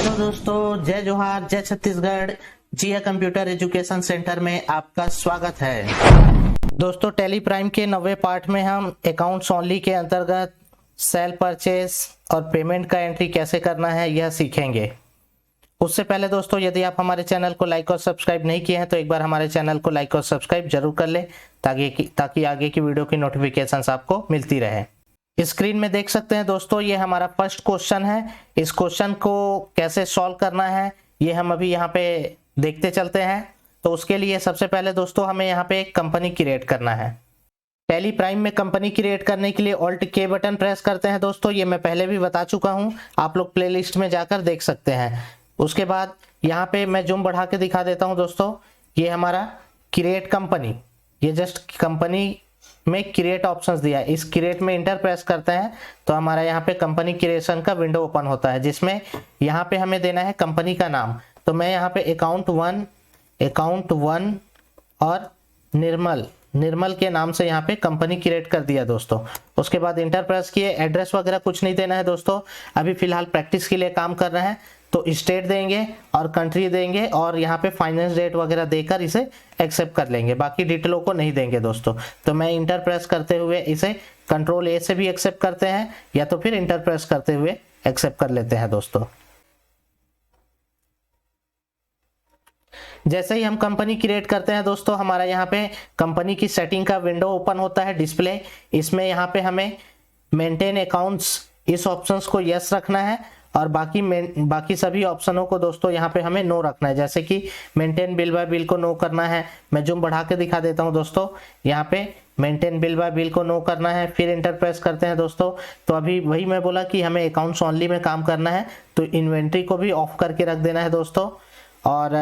Hello दोस्तों, जय जोहार, जय छत्तीसगढ़। जिया कंप्यूटर एजुकेशन सेंटर में आपका स्वागत है। दोस्तों, टैली प्राइम के 90वें पार्ट में हम अकाउंट्स ओनली के अंतर्गत सेल परचेस और पेमेंट का एंट्री कैसे करना है यह सीखेंगे। उससे पहले दोस्तों, यदि आप हमारे चैनल को लाइक और सब्सक्राइब नहीं किए हैं तो एक बार हमारे चैनल को लाइक और सब्सक्राइब जरूर कर ले ताकि आगे की वीडियो की नोटिफिकेशंस आपको मिलती रहे। स्क्रीन में देख सकते हैं दोस्तों, ये हमारा फर्स्ट क्वेश्चन है। इस क्वेश्चन को कैसे सॉल्व करना है ये हम अभी यहाँ पे देखते चलते हैं। तो उसके लिए सबसे पहले दोस्तों हमें यहाँ पे एक कंपनी क्रिएट करना है। टैली प्राइम में कंपनी क्रिएट करने के लिए ऑल्ट के बटन प्रेस करते हैं दोस्तों। ये मैं पहले भी बता चुका हूँ, आप लोग प्लेलिस्ट में जाकर देख सकते हैं। उसके बाद यहाँ पे मैं जूम बढ़ा के दिखा देता हूँ दोस्तों। ये हमारा क्रिएट कंपनी, ये जस्ट कंपनी में क्रिएट ऑप्शंस दिया है। इस क्रिएट में इंटर प्रेस करते हैं तो हमारा यहाँ पे कंपनी क्रिएशन का विंडो ओपन होता है, जिसमें यहाँ पे हमें देना है कंपनी का नाम। तो मैं यहाँ पे अकाउंट वन और निर्मल के नाम से यहाँ पे कंपनी क्रिएट कर दिया दोस्तों। उसके बाद इंटर प्रेस किए। एड्रेस वगैरह कुछ नहीं देना है दोस्तों, अभी फिलहाल प्रैक्टिस के लिए काम कर रहे हैं। तो स्टेट देंगे और कंट्री देंगे और यहाँ पे फाइनेंस डेट वगैरह देकर इसे एक्सेप्ट कर लेंगे, बाकी डिटेलों को नहीं देंगे दोस्तों। तो मैं इंटर प्रेस करते हुए इसे कंट्रोल ए से भी एक्सेप्ट करते हैं या तो फिर इंटर प्रेस करते हुए एक्सेप्ट कर लेते हैं दोस्तों। जैसे ही हम कंपनी क्रिएट करते हैं दोस्तों, हमारा यहाँ पे कंपनी की सेटिंग का विंडो ओपन होता है, डिस्प्ले। इसमें यहाँ पे हमें मेंटेन अकाउंट्स इस ऑप्शंस को यस रखना है और बाकी सभी ऑप्शनों को दोस्तों यहाँ पे हमें नो रखना है। जैसे कि मेंटेन बिल बाय बिल को नो करना है। मैं जूम बढ़ा के दिखा देता हूँ दोस्तों। यहाँ पे मेंटेन बिल बाय बिल को नो करना है, फिर इंटर प्रेस करते हैं दोस्तों। तो अभी वही मैं बोला कि हमें अकाउंट्स ओनली में काम करना है, तो इन्वेंट्री को भी ऑफ करके रख देना है दोस्तों। और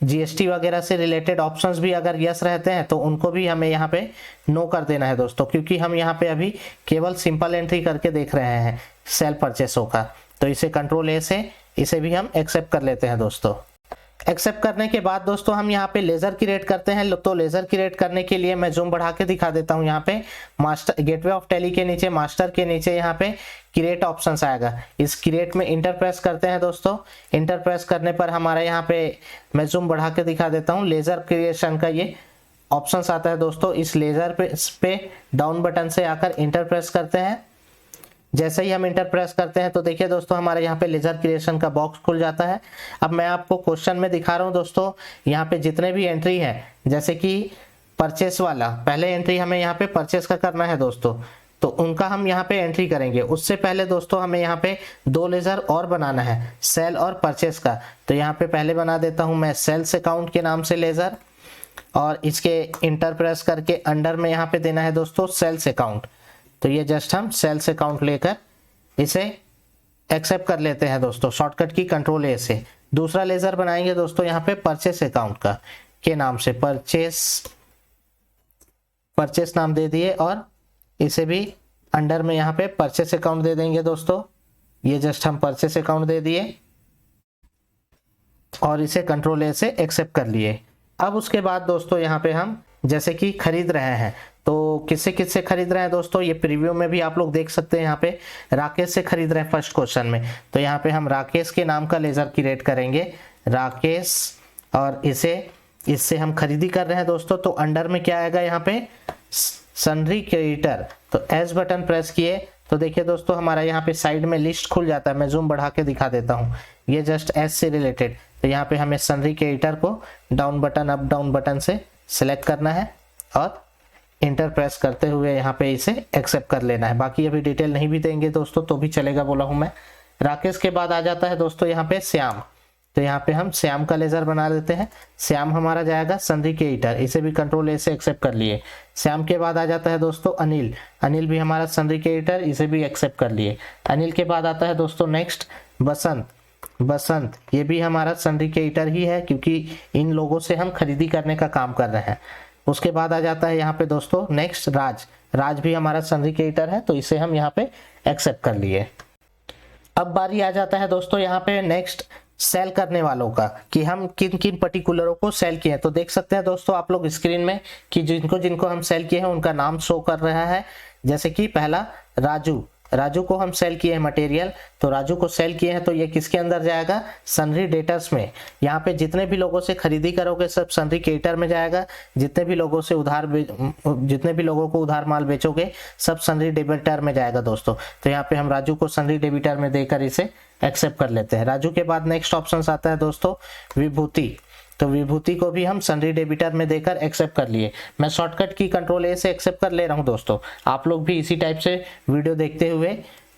जीएसटी वगैरह से रिलेटेड ऑप्शंस भी अगर यस रहते हैं तो उनको भी हमें यहाँ पे नो कर देना है दोस्तों, क्योंकि हम यहाँ पे अभी केवल सिंपल एंट्री करके देख रहे हैं सेल परचेसों का। तो इसे कंट्रोल ए से इसे भी हम एक्सेप्ट कर लेते हैं दोस्तों। एक्सेप्ट करने के बाद दोस्तों हम यहाँ पे लेजर क्रिएट करते हैं। तो लेजर क्रिएट करने के लिए मैं जूम बढ़ा के दिखा देता हूँ। यहाँ पे मास्टर गेटवे ऑफ टैली के नीचे, मास्टर के नीचे यहाँ पे क्रिएट ऑप्शंस आएगा। इस क्रिएट में इंटर प्रेस करते हैं दोस्तों। इंटर प्रेस करने पर हमारा यहाँ पे मैं जूम बढ़ा के दिखा देता हूँ, लेजर क्रिएशन का ये ऑप्शंस आता है दोस्तों। इस लेजर पे डाउन बटन से आकर इंटर प्रेस करते हैं। जैसे ही हम इंटर प्रेस करते हैं तो देखिए दोस्तों, हमारे यहाँ पे लेजर क्रिएशन का बॉक्स खुल जाता है। अब मैं आपको क्वेश्चन में दिखा रहा हूँ दोस्तों, यहाँ पे जितने भी एंट्री हैं, जैसे कि परचेस वाला, पहले एंट्री हमें यहाँ पे परचेस का करना है दोस्तों, तो उनका हम यहाँ पे एंट्री करेंगे। उससे पहले दोस्तों हमें यहाँ पे दो लेजर और बनाना है, सेल और परचेस का। तो यहाँ पे पहले बना देता हूँ मैं सेल्स अकाउंट के नाम से लेजर, और इसके इंटर प्रेस करके अंडर में यहाँ पे देना है दोस्तों सेल्स अकाउंट। तो ये जस्ट हम सेल्स अकाउंट लेकर इसे एक्सेप्ट कर लेते हैं दोस्तों, शॉर्टकट की कंट्रोल ए से। दूसरा लेजर बनाएंगे दोस्तों यहाँ पे परचेस अकाउंट का के नाम से, परचेस नाम दे दिए और इसे भी अंडर में यहाँ पे परचेस अकाउंट दे देंगे दोस्तों। ये जस्ट हम परचेस अकाउंट दे दिए और इसे कंट्रोल ए से एक्सेप्ट कर लिए। अब उसके बाद दोस्तों यहाँ पे हम जैसे कि खरीद रहे हैं, तो किससे खरीद रहे हैं दोस्तों, ये प्रीव्यू में भी आप लोग देख सकते हैं। यहाँ पे राकेश से खरीद रहे हैं फर्स्ट क्वेश्चन में। तो यहाँ पे हम राकेश के नाम का लेजर क्रिएट करेंगे, राकेश, और इससे हम खरीदी कर रहे हैं दोस्तों। तो अंडर में क्या आएगा यहाँ पे, सन्ड्री क्रेडिटर। तो एस बटन प्रेस किए तो देखिए दोस्तों, हमारा यहाँ पे साइड में लिस्ट खुल जाता है। मैं जूम बढ़ा के दिखा देता हूँ, ये जस्ट एस से रिलेटेड। तो यहाँ पे हमें सन्ड्री क्रेडिटर को down button, up down button से सिलेक्ट करना है और इंटर प्रेस करते हुए यहाँ पे इसे एक्सेप्ट कर लेना है। बाकी अभी डिटेल नहीं भी देंगे दोस्तों तो भी चलेगा, बोला हूँ मैं। राकेश के बाद आ जाता है दोस्तों यहाँ पे श्याम। तो यहाँ पे हम श्याम का लेजर बना लेते हैं। श्याम हमारा जाएगा सन्ड्री क्रेडिटर, इसे भी कंट्रोल ए से एक्सेप्ट कर लिए। श्याम के बाद आ जाता है दोस्तों अनिल। अनिल भी हमारा सन्ड्री क्रेडिटर, इसे भी एक्सेप्ट कर लिए। अनिल के बाद आता है दोस्तों नेक्स्ट बसंत, ये भी हमारा सन्ड्री क्रेडिटर ही है, क्योंकि इन लोगों से हम खरीदी करने का काम कर रहे हैं। उसके बाद आ जाता है यहाँ पे दोस्तों नेक्स्ट राज भी हमारा सन्ड्री क्रेडिटर है, तो इसे हम यहाँ पे एक्सेप्ट कर लिए। अब बारी आ जाता है दोस्तों यहाँ पे नेक्स्ट सेल करने वालों का, कि हम किन किन पर्टिकुलरों को सेल किए हैं। तो देख सकते हैं दोस्तों आप लोग स्क्रीन में कि जिनको हम सेल किए हैं उनका नाम शो कर रहा है। जैसे कि पहला राजू, राजू को हम सेल किए हैं मटेरियल, तो राजू को सेल किए हैं तो ये किसके अंदर जाएगा, सन्ड्री डेटर्स में। यहाँ पे जितने भी लोगों से खरीदी करोगे सब सन्ड्री क्रेडिटर में जाएगा, जितने भी लोगों को उधार माल बेचोगे सब सन्ड्री डेबिटर में जाएगा दोस्तों। तो यहाँ पे हम राजू को सन्ड्री डेबिटर में देकर इसे एक्सेप्ट कर लेते हैं। राजू के बाद नेक्स्ट ऑप्शन आता है दोस्तों विभूति, तो विभूति को भी हम सन्ड्री डेबिटर में देकर एक्सेप्ट कर लिए। मैं शॉर्टकट की कंट्रोल ए से एक्सेप्ट कर ले रहा हूं दोस्तों, आप लोग भी इसी टाइप से वीडियो देखते हुए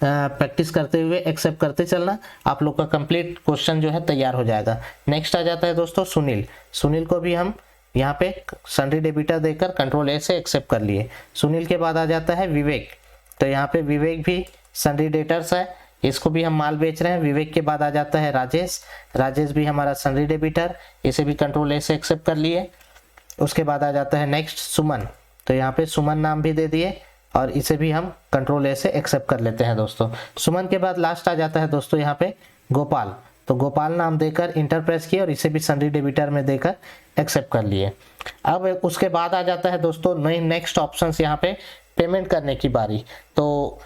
प्रैक्टिस करते हुए एक्सेप्ट करते चलना, आप लोग का कंप्लीट क्वेश्चन जो है तैयार हो जाएगा। नेक्स्ट आ जाता है दोस्तों सुनील, सुनील को भी हम यहाँ पे सन्ड्री डेबिटर देकर कंट्रोल ए से एक्सेप्ट कर लिए। सुनील के बाद आ जाता है विवेक, तो यहाँ पे विवेक भी सन्ड्री डेटर्स है, इसको भी हम माल बेच रहे हैं। विवेक के बाद आ जाता है राजेश, राजेश भी हमारा सन्ड्री डेबिटर, इसे भी कंट्रोल ए से एक्सेप्ट कर लिए। उसके बाद आ जाता है नेक्स्ट सुमन, तो यहाँ पे सुमन नाम भी दे दिए और इसे भी हम कंट्रोल ए से एक्सेप्ट कर लेते हैं दोस्तों। सुमन के बाद लास्ट आ जाता है दोस्तों यहाँ पे गोपाल, तो गोपाल नाम देकर इंटर प्रेस किए और इसे भी सन्ड्री डेबिटर में देकर एक्सेप्ट कर लिए। अब उसके बाद आ जाता है दोस्तों नेक्स्ट ऑप्शन यहाँ पे पेमेंट करने की बारी। तो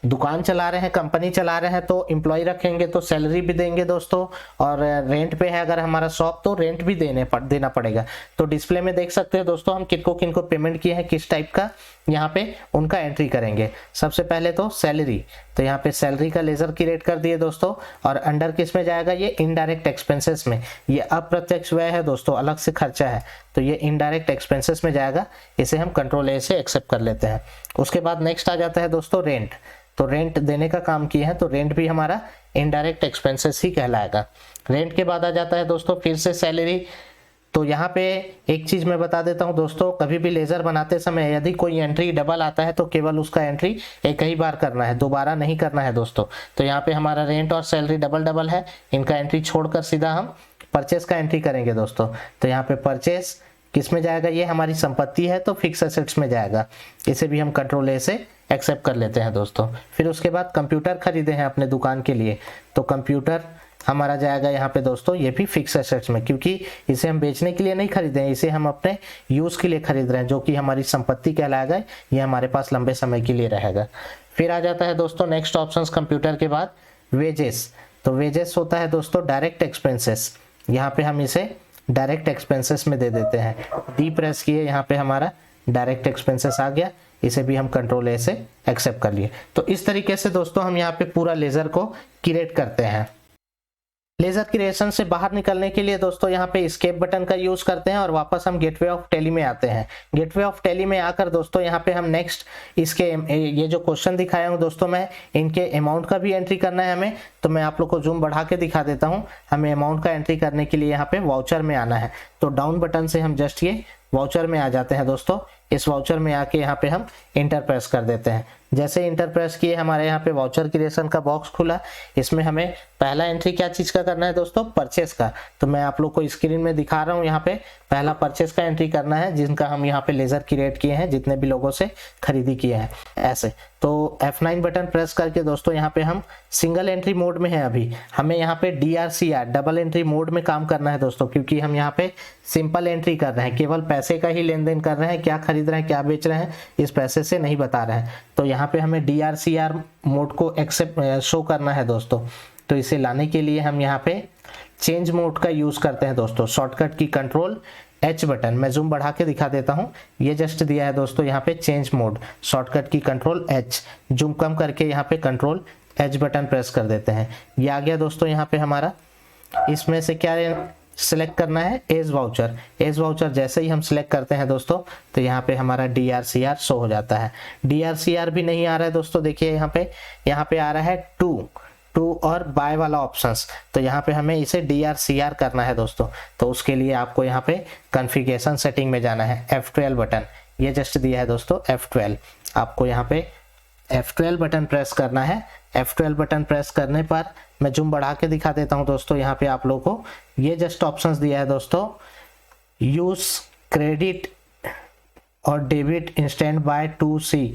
दुकान चला रहे हैं, कंपनी चला रहे हैं तो एम्प्लॉय रखेंगे तो सैलरी भी देंगे दोस्तों, और रेंट पे है अगर हमारा शॉप तो रेंट भी देना पड़ेगा। तो डिस्प्ले में देख सकते हैं दोस्तों हम किनको पेमेंट किए हैं, किस टाइप का, यहाँ पे उनका एंट्री करेंगे। सबसे पहले तो सैलरी, तो यहाँ पे सैलरी का लेजर क्रिएट कर दिए दोस्तों, और अंडर किस में जाएगा, ये इनडायरेक्ट एक्सपेंसेस में। ये अप्रत्यक्ष व्यय है दोस्तों, अलग से खर्चा है, तो ये इनडायरेक्ट एक्सपेंसेस में जाएगा, इसे हम कंट्रोल ए से एक्सेप्ट कर लेते हैं। उसके बाद नेक्स्ट आ जाता है दोस्तों रेंट, तो रेंट देने का काम किए हैं तो रेंट भी हमारा इनडायरेक्ट एक्सपेंसेस ही कहलाएगा। रेंट के बाद आ जाता है दोस्तों फिर से सैलरी, तो यहाँ पे एक चीज मैं बता देता हूँ दोस्तों, कभी भी लेजर बनाते समय यदि कोई एंट्री डबल आता है तो केवल उसका एंट्री एक ही बार करना है, दोबारा नहीं करना है दोस्तों। तो यहाँ पे हमारा रेंट और सैलरी डबल है, इनका एंट्री छोड़कर सीधा हम परचेस का एंट्री करेंगे दोस्तों। तो यहाँ पे परचेस किस में जाएगा, ये हमारी संपत्ति है तो फिक्स एसेट्स में जाएगा, इसे भी हम कंट्रोल ए से एक्सेप्ट कर लेते हैं दोस्तों। फिर उसके बाद कंप्यूटर खरीदे हैं अपने दुकान के लिए, तो कंप्यूटर हमारा जाएगा यहाँ पे दोस्तों, ये भी फिक्स एसेट्स में, क्योंकि इसे हम बेचने के लिए नहीं खरीदे हैं, इसे हम अपने यूज के लिए खरीद रहे हैं, जो कि हमारी संपत्ति कहलाएगा, ये हमारे पास लंबे समय के लिए रहेगा। फिर आ जाता है दोस्तों नेक्स्ट ऑप्शन कंप्यूटर के बाद वेजेस, तो वेजेस होता है दोस्तों डायरेक्ट एक्सपेंसेस, यहाँ पे हम इसे डायरेक्ट एक्सपेंसेस में दे देते हैं। डी प्रेस किए, यहाँ पे हमारा डायरेक्ट एक्सपेंसेस आ गया, इसे भी हम कंट्रोल ए से एक्सेप्ट कर लिए। तो इस तरीके से दोस्तों हम यहाँ पे पूरा लेजर को क्रिएट करते हैं। लेजर क्रिएशन से बाहर निकलने के लिए दोस्तों यहाँ पे एस्केप बटन का यूज करते हैं और वापस हम गेटवे ऑफ टैली में आते हैं। गेटवे ऑफ टैली में आकर दोस्तों यहाँ पे हम नेक्स्ट इसके ये जो क्वेश्चन दिखाया हूँ दोस्तों मैं, इनके अमाउंट का भी एंट्री करना है हमें, तो मैं आप लोग को जूम बढ़ा के दिखा देता हूँ। हमें अमाउंट का एंट्री करने के लिए यहाँ पे वाउचर में आना है, तो डाउन बटन से हम जस्ट ये वाउचर में आ जाते हैं दोस्तों। इस वाउचर में आके यहाँ पे हम इंटर प्रेस कर देते हैं। जैसे इंटर प्रेस किए हमारे यहाँ पे वाउचर क्रिएशन का बॉक्स खुला, इसमें हमें पहला एंट्री क्या चीज का करना है दोस्तों, परचेस का। तो मैं आप लोग को स्क्रीन में दिखा रहा हूँ, यहाँ पे पहला परचेस का एंट्री करना है, जिनका हम यहाँ पे लेजर क्रिएट किए हैं, जितने भी लोगों से खरीदी किए हैं ऐसे। तो F9 बटन प्रेस करके दोस्तों यहाँ पे हम सिंगल एंट्री मोड में है, अभी हमें यहाँ पे DRCR डबल एंट्री मोड में काम करना है दोस्तों, क्योंकि हम यहाँ पे सिंपल एंट्री कर रहे हैं, केवल पैसे का ही लेन देन कर रहे हैं, क्या खरीद रहे हैं क्या बेच रहे हैं इस पैसे से नहीं बता रहे हैं। तो यहाँ पे हमें DRCR मोड को एक्सेप्ट शो करना है दोस्तों। तो इसे लाने के लिए हम यहाँ पे चेंज मोड का यूज करते हैं दोस्तों, शॉर्टकट की कंट्रोल H बटन, मैं जूम बढ़ा के दिखा देता हूँ, ये जस्ट दिया है दोस्तों यहाँ पे चेंज मोड, शॉर्टकट की कंट्रोल H, जूम कम करके यहाँ पे कंट्रोल H बटन प्रेस कर देते हैं। ये आ गया दोस्तों यहाँ पे हमारा। इसमें से क्या सिलेक्ट करना है, एज वाउचर। एज वाउचर जैसे ही हम सिलेक्ट करते हैं दोस्तों, तो यहाँ पे हमारा DRCR शो हो जाता है। DRCR भी नहीं आ रहा है दोस्तों, देखिए यहाँ पे आ रहा है टू और बाय वाला ऑप्शंस, तो यहाँ पे हमें इसे DRCR करना है दोस्तों। तो उसके लिए आपको यहाँ पे कॉन्फ़िगरेशन सेटिंग में जाना है, F12 बटन ये जस्ट दिया है दोस्तों F12, आपको यहाँ पे F12 बटन प्रेस करना है। F12 बटन प्रेस करने पर मैं जूम बढ़ा के दिखा देता हूँ दोस्तों, यहाँ पे आप लोगों को ये जस्ट ऑप्शंस दिया है दोस्तों, यूज क्रेडिट और debit instant by 2C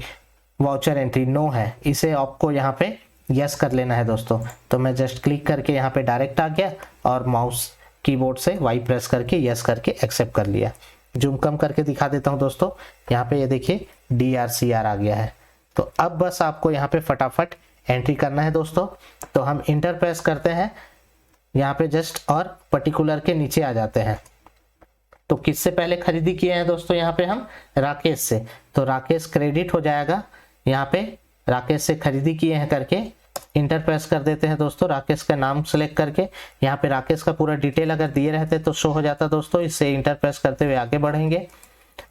voucher entry no है, इसे आपको यहाँ पे यस कर लेना है दोस्तों। तो मैं जस्ट क्लिक करके यहाँ पे डायरेक्ट आ गया और माउस कीबोर्ड से Y प्रेस करके यस करके एक्सेप्ट कर लिया। जूम कम करके दिखा देता हूँ दोस्तों, यहाँ पे ये देखिए DRCR आ गया है। तो अब बस आपको यहाँ पे फटाफट एंट्री करना है दोस्तों। तो हम इंटर प्रेस करते हैं यहाँ पे जस्ट, और पर्टिकुलर के नीचे आ जाते हैं। तो किससे पहले खरीदी किए हैं दोस्तों, यहाँ पे हम राकेश से, तो राकेश क्रेडिट हो जाएगा। यहाँ पे राकेश से खरीदी किए हैं करके इंटर प्रेस कर देते हैं दोस्तों। राकेश का नाम सेलेक्ट करके यहाँ पे राकेश का पूरा डिटेल अगर दिए रहते तो शो हो जाता दोस्तों। इससे इंटर प्रेस करते हुए आगे बढ़ेंगे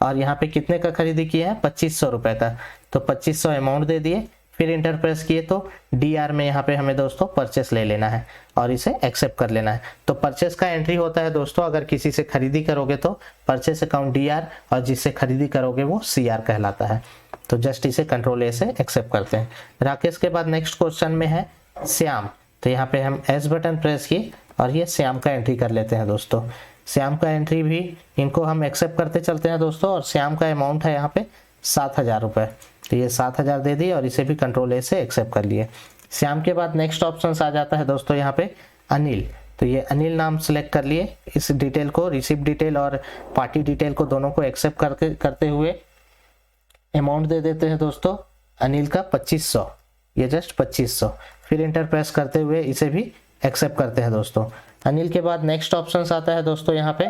और यहाँ पे कितने का खरीदी किया है, 2500 रुपये का, तो 2500 अमाउंट दे दिए। फिर इंटर प्रेस किए तो DR में यहाँ पे हमें दोस्तों परचेस ले लेना है और इसे एक्सेप्ट कर लेना है। तो परचेस का एंट्री होता है दोस्तों, अगर किसी से खरीदी करोगे तो परचेस अकाउंट DR, और जिससे खरीदी करोगे वो CR कहलाता है। तो जस्ट इसे कंट्रोल A से एक्सेप्ट करते हैं। राकेश के बाद नेक्स्ट क्वेश्चन में है श्याम, तो यहाँ पे हम S बटन प्रेस किए और ये श्याम का एंट्री कर लेते हैं दोस्तों। श्याम का एंट्री भी इनको हम एक्सेप्ट करते चलते हैं दोस्तों, और श्याम का अमाउंट है यहाँ पे 7000 रुपये, तो ये 7000 दे दिए और इसे भी कंट्रोल A से एक्सेप्ट कर लिए। श्याम के बाद नेक्स्ट ऑप्शन आ जाता है दोस्तों यहाँ पे अनिल, तो ये अनिल नाम सेलेक्ट कर लिए। इस डिटेल को, रिसिप्ट डिटेल और पार्टी डिटेल को दोनों को एक्सेप्ट करते हुए अमाउंट दे देते हैं दोस्तों अनिल का 2500, ये जस्ट 2500। फिर इंटर प्रेस करते हुए इसे भी एक्सेप्ट करते हैं दोस्तों। अनिल के बाद नेक्स्ट ऑप्शन आता है दोस्तों यहाँ पे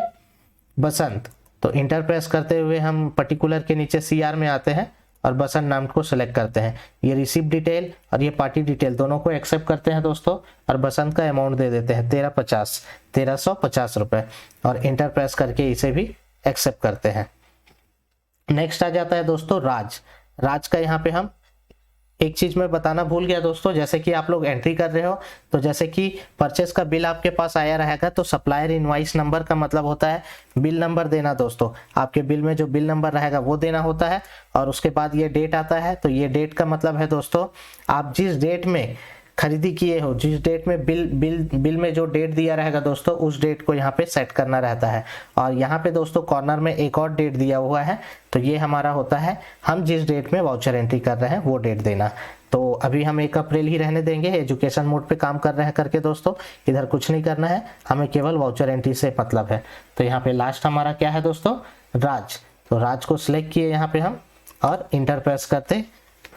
बसंत, तो इंटर प्रेस करते हुए हम पर्टिकुलर के नीचे CR में आते हैं और बसंत नाम को सेलेक्ट करते हैं। ये रिसिप्ट डिटेल और ये पार्टी डिटेल दोनों को एक्सेप्ट करते हैं दोस्तों, और बसंत का अमाउंट दे देते हैं 1350 रुपये, और इंटर प्रेस करके इसे भी एक्सेप्ट करते हैं। नेक्स्ट आ जाता है दोस्तों राज का यहाँ पे हम एक चीज मैं बताना भूल गया दोस्तों, जैसे कि आप लोग एंट्री कर रहे हो तो जैसे कि परचेस का बिल आपके पास आया रहेगा, तो सप्लायर इनवॉइस नंबर का मतलब होता है बिल नंबर देना दोस्तों। आपके बिल में जो बिल नंबर रहेगा वो देना होता है, और उसके बाद ये डेट आता है, तो ये डेट का मतलब है दोस्तों आप जिस डेट में खरीदी किए हो, जिस डेट में बिल में जो डेट दिया रहेगा दोस्तों, उस डेट को यहाँ पे सेट करना रहता है। और यहाँ पे दोस्तों कॉर्नर में एक और डेट दिया हुआ है, तो ये हमारा होता है हम जिस डेट में वाउचर एंट्री कर रहे हैं वो डेट देना। तो अभी हम 1 अप्रैल ही रहने देंगे, एजुकेशन मोड पे काम कर रहे हैं करके दोस्तों, इधर कुछ नहीं करना है, हमें केवल वाउचर एंट्री से मतलब है। तो यहाँ पे लास्ट हमारा क्या है दोस्तों, राज, तो राज को सिलेक्ट किए यहाँ पे हम, और इंटर प्रेस करते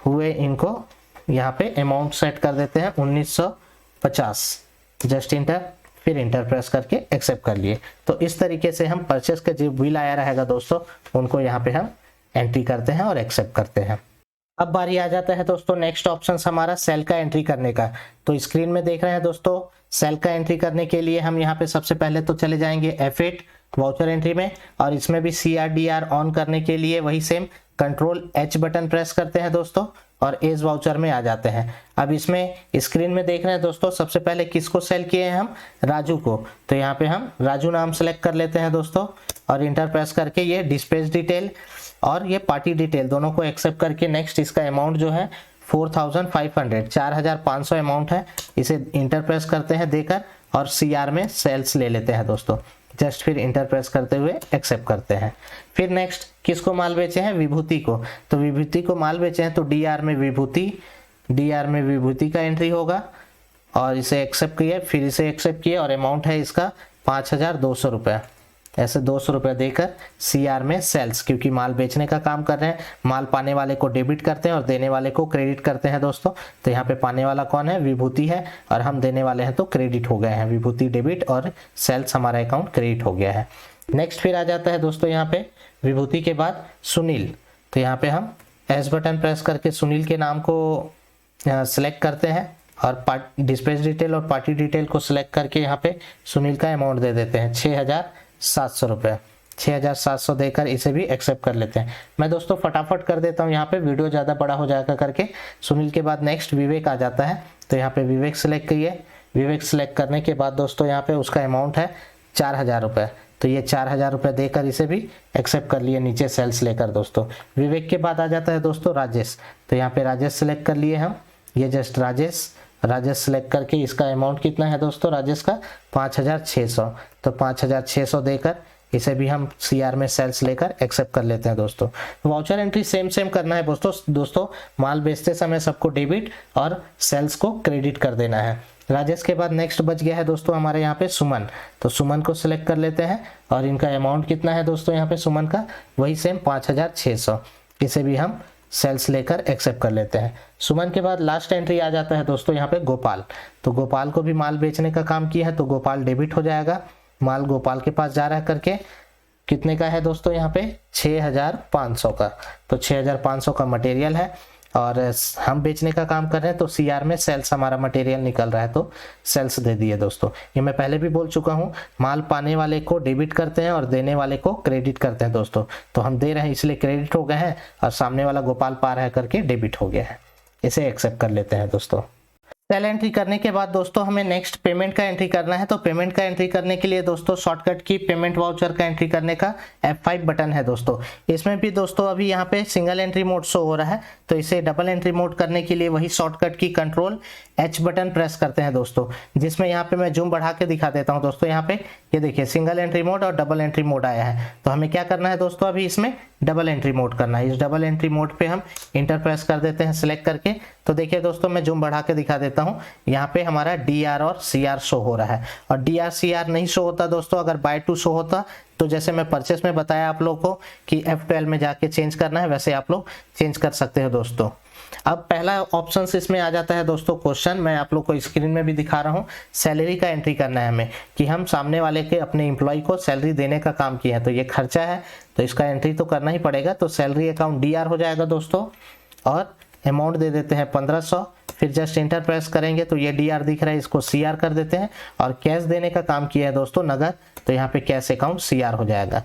हुए इनको यहाँ पे अमाउंट सेट कर देते हैं 1950, जस्ट इंटर, फिर इंटर प्रेस करके एक्सेप्ट कर लिए। तो इस तरीके से हम परचेस का जो बिल आया रहेगा दोस्तों उनको यहाँ पे हम एंट्री करते हैं और एक्सेप्ट करते हैं। अब बारी आ जाता है दोस्तों नेक्स्ट ऑप्शन हमारा सेल का एंट्री करने का। तो स्क्रीन में देख रहे हैं दोस्तों, सेल का एंट्री करने के लिए हम यहाँ पे सबसे पहले तो चले जाएंगे F8 वाउचर एंट्री में, और इसमें भी CR/DR ऑन करने के लिए वही same control H button press करते हैं दोस्तों, और एज वाउचर में आ जाते हैं। अब इसमें स्क्रीन में देख रहे हैं दोस्तों, सबसे पहले किसको सेल किए हैं हम, राजू को, तो यहाँ पे हम राजू नाम सेलेक्ट कर लेते हैं दोस्तों, और इंटर प्रेस करके ये डिस्पैच डिटेल और ये पार्टी डिटेल दोनों को एक्सेप्ट करके नेक्स्ट इसका अमाउंट जो है 4500 अमाउंट है, इसे इंटर प्रेस करते हैं देकर, और CR में सेल्स ले लेते हैं दोस्तों, जस्ट फिर इंटर प्रेस करते हुए एक्सेप्ट करते हैं। फिर नेक्स्ट किसको माल बेचे हैं, विभूति को, तो विभूति को माल बेचे हैं तो DR में विभूति का एंट्री होगा, और इसे एक्सेप्ट किए, फिर इसे एक्सेप्ट किए, और अमाउंट है इसका 5200 रुपये, ऐसे 200 रुपये देकर CR में सेल्स, क्योंकि माल बेचने का काम कर रहे हैं, माल पाने वाले को डेबिट करते हैं और देने वाले को क्रेडिट करते हैं दोस्तों। तो यहाँ पे पाने वाला कौन है, विभूति है, और हम देने वाले हैं तो क्रेडिट हो गए हैं, विभूति डेबिट और सेल्स हमारा अकाउंट क्रेडिट हो गया है। नेक्स्ट फिर आ जाता है दोस्तों यहाँ पे विभूति के बाद सुनील, तो यहाँ पे हम S बटन प्रेस करके सुनील के नाम को सिलेक्ट करते हैं, और डिस्पैच डिटेल और पार्टी डिटेल को सिलेक्ट करके यहाँ पे सुनील का अमाउंट दे देते हैं 6700 रुपये, 6700 देकर इसे भी एक्सेप्ट कर लेते हैं। मैं दोस्तों फटाफट कर देता हूँ यहाँ पे, वीडियो ज़्यादा बड़ा हो जाएगा करके। सुनील के बाद नेक्स्ट विवेक आ जाता है, तो यहाँ पे विवेक सिलेक्ट किए, विवेक सिलेक्ट करने के बाद दोस्तों यहाँ पे उसका अमाउंट है 4000 रुपये, तो ये 4000 रुपये देकर इसे भी एक्सेप्ट कर लिए नीचे सेल्स लेकर दोस्तों। विवेक के बाद आ जाता है दोस्तों राजेश, तो यहाँ पे राजेश सिलेक्ट कर लिए हम, ये जस्ट राजेश सेलेक्ट करके इसका अमाउंट कितना है दोस्तों राजेश का 5600, तो 5600 देकर इसे भी हम CR में सेल्स लेकर एक्सेप्ट कर लेते हैं दोस्तों। वाउचर एंट्री सेम करना है दोस्तों, माल बेचते समय सबको डेबिट और सेल्स को क्रेडिट कर देना है। राजेश के बाद नेक्स्ट बच गया है दोस्तों हमारे यहाँ पे सुमन, तो सुमन को सिलेक्ट कर लेते हैं, और इनका अमाउंट कितना है दोस्तों यहाँ पे सुमन का, वही सेम 5600, इसे भी हम सेल्स लेकर एक्सेप्ट कर लेते हैं। सुमन के बाद लास्ट एंट्री आ जाता है दोस्तों यहाँ पे गोपाल। तो गोपाल को भी माल बेचने का काम किया है तो गोपाल डेबिट हो जाएगा। माल गोपाल के पास जा रहा है करके कितने का है दोस्तों यहाँ पे 6500 का। तो 6500 का मटेरियल है और हम बेचने का काम कर रहे हैं तो सीआर में सेल्स हमारा मटेरियल निकल रहा है तो सेल्स दे दिए दोस्तों। ये मैं पहले भी बोल चुका हूँ, माल पाने वाले को डेबिट करते हैं और देने वाले को क्रेडिट करते हैं दोस्तों। तो हम दे रहे हैं इसलिए क्रेडिट हो गए हैं और सामने वाला गोपाल पा रहा है करके डेबिट हो गया है। इसे एक्सेप्ट कर लेते हैं दोस्तों। सेल एंट्री करने के बाद दोस्तों हमें नेक्स्ट पेमेंट का एंट्री करना है। तो पेमेंट का एंट्री करने के लिए दोस्तों शॉर्टकट की पेमेंट वाउचर का एंट्री करने का F5 बटन है दोस्तों। इसमें भी दोस्तों अभी यहाँ पे सिंगल एंट्री मोड शो हो रहा है तो इसे डबल एंट्री मोड करने के लिए वही शॉर्टकट की कंट्रोल H बटन प्रेस करते हैं दोस्तों, जिसमें यहाँ पे मैं जूम बढ़ा के दिखा देता हूँ दोस्तों। यहाँ पे ये देखिए सिंगल एंट्री मोड और डबल एंट्री मोड आया है। तो हमें क्या करना है दोस्तों, अभी इसमें डबल एंट्री मोड करना है। इस डबल एंट्री मोड पे हम इंटर प्रेस कर देते हैं सिलेक्ट करके। तो देखिए दोस्तों मैं जूम बढ़ा के दिखा देता हूँ, यहाँ पे हमारा DR और CR शो हो रहा है और DR CR नहीं शो होता दोस्तों अगर बाय टू शो होता। तो जैसे मैं परचेस में बताया आप लोग को कि F12 में जाके चेंज करना है, वैसे आप लोग चेंज कर सकते हो दोस्तों। अब पहला ऑप्शन इसमें आ जाता है दोस्तों क्वेश्चन, मैं आप लोग को स्क्रीन में भी दिखा रहा हूँ। सैलरी का एंट्री करना है हमें कि हम सामने वाले के अपने एम्प्लॉय को सैलरी देने का काम किया है तो ये खर्चा है तो इसका एंट्री तो करना ही पड़ेगा। तो सैलरी अकाउंट DR हो जाएगा दोस्तों और अमाउंट दे देते हैं 1500। फिर जस्ट इंटर प्रेस करेंगे तो ये DR दिख रहा है, इसको CR कर देते हैं और कैश देने का काम किया है दोस्तों नगद, तो यहाँ पे कैश अकाउंट CR हो जाएगा।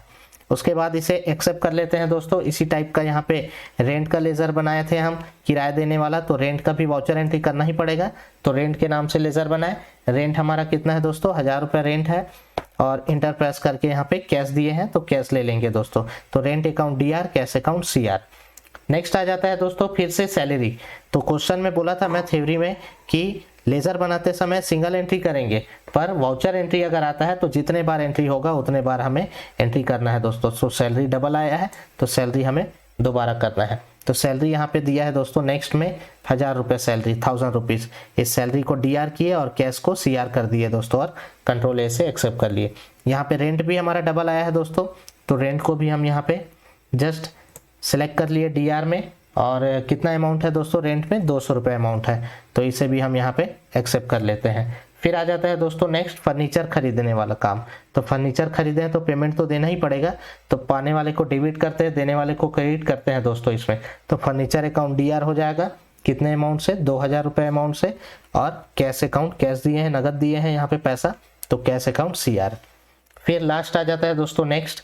उसके बाद इसे एक्सेप्ट कर लेते हैं दोस्तों। इसी टाइप का यहाँ पे रेंट का लेजर बनाए थे हम, किराया देने वाला, तो रेंट का भी वाउचर एंट्री करना ही पड़ेगा। तो रेंट के नाम से लेजर बनाए। रेंट हमारा कितना है दोस्तों, 1000 रुपये रेंट है और इंटर प्रेस करके यहाँ पे कैश दिए हैं तो कैश ले लेंगे दोस्तों। तो rent account DR, cash account CR। Next आ जाता है दोस्तों फिर से सैलरी। तो क्वेश्चन में बोला था मैं थ्योरी में कि लेजर बनाते समय सिंगल एंट्री करेंगे, पर वाउचर एंट्री अगर आता है तो जितने बार एंट्री होगा उतने बार हमें एंट्री करना है दोस्तों। तो सैलरी डबल आया है तो सैलरी हमें दोबारा करना है। तो सैलरी यहाँ पे दिया है दोस्तों नेक्स्ट में 1000 रुपये सैलरी, 1000 रुपीज़। इस सैलरी को DR किए और कैश को CR कर दिए दोस्तों और कंट्रोल A से एक्सेप्ट कर लिए। यहाँ पे रेंट भी हमारा डबल आया है दोस्तों, तो रेंट को भी हम यहाँ पे जस्ट सेलेक्ट कर लिए DR में। और कितना अमाउंट है दोस्तों रेंट में, 200 रुपये अमाउंट है, तो इसे भी हम यहाँ पे एक्सेप्ट कर लेते हैं। फिर आ जाता है दोस्तों नेक्स्ट फर्नीचर खरीदने वाला काम। तो फर्नीचर खरीदे हैं तो पेमेंट तो देना ही पड़ेगा, तो पाने वाले को डेबिट करते हैं, देने वाले को क्रेडिट करते हैं दोस्तों इसमें। तो फर्नीचर अकाउंट DR हो जाएगा, कितने अमाउंट से, 2000 रुपये अमाउंट से। और कैश अकाउंट, कैश दिए हैं, नगद दिए हैं यहाँ पे पैसा, तो कैश अकाउंट CR। फिर लास्ट आ जाता है दोस्तों नेक्स्ट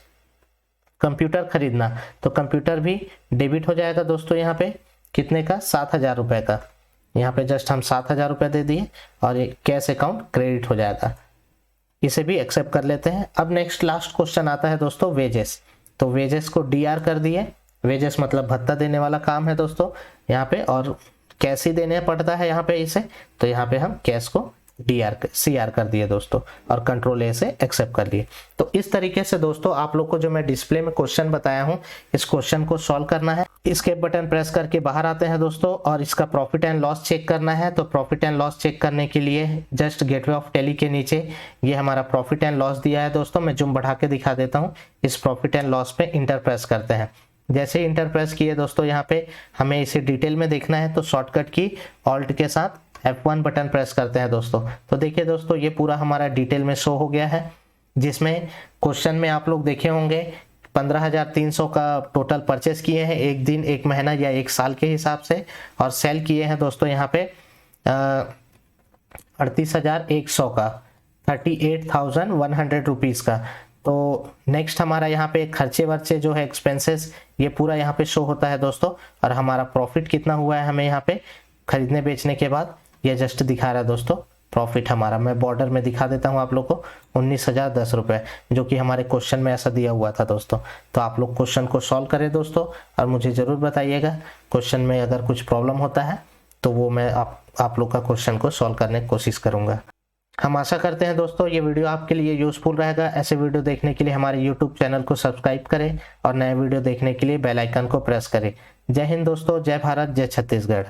कंप्यूटर खरीदना। तो कंप्यूटर भी डेबिट हो जाएगा दोस्तों यहाँ पे, कितने का, 7000 रुपये का। यहाँ पे जस्ट हम 7000 रुपये दे दिए और ये कैश अकाउंट क्रेडिट हो जाएगा। इसे भी एक्सेप्ट कर लेते हैं। अब नेक्स्ट लास्ट क्वेश्चन आता है दोस्तों वेजेस। तो वेजेस को DR कर दिए। वेजेस मतलब भत्ता देने वाला काम है दोस्तों यहाँ पे, और कैश ही देने पड़ता है यहाँ पे इसे, तो यहाँ पे हम कैश को CR कर दिए दोस्तों और कंट्रोल A से एक्सेप्ट कर लिए। तो इस तरीके से दोस्तों आप लोग को जो मैं डिस्प्ले में क्वेश्चन बताया हूँ, इस क्वेश्चन को सॉल्व करना है। इसके बटन प्रेस करके बाहर आते हैं दोस्तों और इसका प्रॉफिट एंड लॉस चेक करना है। तो प्रॉफिट एंड लॉस चेक करने के लिए जस्ट गेटवे ऑफ टैली के नीचे ये हमारा प्रॉफिट एंड लॉस दिया है दोस्तों। मैं जूम बढ़ा के दिखा देता हूँ। इस प्रॉफिट एंड लॉस पे इंटर प्रेस करते हैं। जैसे इंटर प्रेस किए दोस्तों यहाँ पे हमें इसे डिटेल में देखना है, तो शॉर्टकट की ऑल्ट के साथ F1 बटन प्रेस करते हैं दोस्तों। तो देखिए दोस्तों ये पूरा हमारा डिटेल में शो हो गया है, जिसमें क्वेश्चन में आप लोग देखे होंगे 15300 का टोटल परचेस किए हैं एक दिन, एक महीना या एक साल के हिसाब से, और सेल किए हैं दोस्तों यहाँ पे 38100 का, 38,100 रुपीज़ का। तो नेक्स्ट हमारा यहाँ पे खर्चे वर्चे जो है एक्सपेंसेस, ये पूरा यहाँ पे शो होता है दोस्तों। और हमारा प्रॉफिट कितना हुआ है हमें यहाँ पे खरीदने बेचने के बाद, ये जस्ट दिखा रहा है दोस्तों प्रॉफिट हमारा। मैं बॉर्डर में दिखा देता हूँ आप लोग को, 19,010 रुपये, जो कि हमारे क्वेश्चन में ऐसा दिया हुआ था दोस्तों। तो आप लोग क्वेश्चन को सॉल्व करें दोस्तों और मुझे ज़रूर बताइएगा। क्वेश्चन में अगर कुछ प्रॉब्लम होता है तो वो मैं आप लोग का क्वेश्चन को सॉल्व करने की कोशिश करूँगा। हम आशा करते हैं दोस्तों ये वीडियो आपके लिए यूज़फुल रहेगा। ऐसे वीडियो देखने के लिए हमारे YouTube चैनल को सब्सक्राइब करें और नए वीडियो देखने के लिए बेल आइकन को प्रेस करें। जय हिंद दोस्तों, जय भारत, जय छत्तीसगढ़।